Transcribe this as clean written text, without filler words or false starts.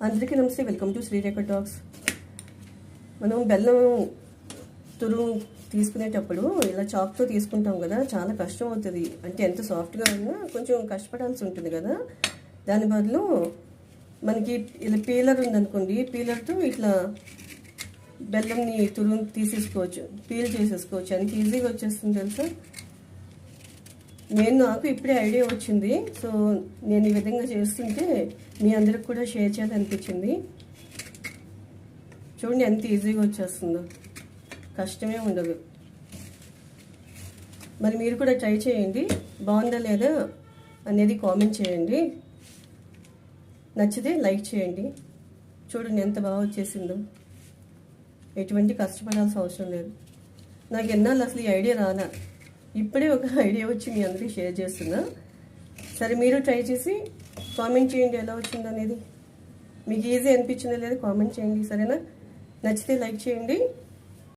అందరికీ నమస్తే, welcome to Srirekha talks. మనం బెల్లం తురుము తీసుకునేటప్పుడు ఇలా చాక్తో తీసుకుంటాం కదా, చాలా కష్టం అవుతుంది. అంటే ఎంత సాఫ్ట్గా ఉన్నా కొంచెం కష్టపడాల్సి ఉంటుంది కదా. దాని బదులు మనకి ఇలా పీలర్ ఉందనుకోండి, పీలర్తో ఇట్లా బెల్లంని తురుము తీసేసుకోవచ్చు, పీల్ చేసేసుకోవచ్చు. ఎంత ఈజీగా వచ్చేస్తుంది తెలుసా. నాకు ఇప్పుడే ఐడియా వచ్చింది. సో నేను ఈ విధంగా చేస్తుంటే మీ అందరికి కూడా షేర్ చేయాలనిపించింది. చూడండి ఎంత ఈజీగా వచ్చేస్తుందో, కష్టమే ఉండదు. మరి మీరు కూడా ట్రై చేయండి, బాగుందా లేదా అనేది కామెంట్ చేయండి. నచ్చితే లైక్ చేయండి. చూడండి ఎంత బాగా వచ్చేసిందో, ఎటువంటి కష్టపడాల్సిన అవసరం లేదు. నాకు ఎన్నాళ్ళు అసలు ఈ ఐడియా రాలా, ఇప్పుడే ఒక ఐడియా వచ్చి మీ అందరికీ షేర్ చేస్తున్నా. సరే మీరు ట్రై చేసి కామెంట్ చేయండి ఎలా వచ్చిందో అనేది. మీకు ఈజీ అనిపించిందో లేదో కామెంట్ చేయండి, సరేనా. నచ్చితే లైక్ చేయండి.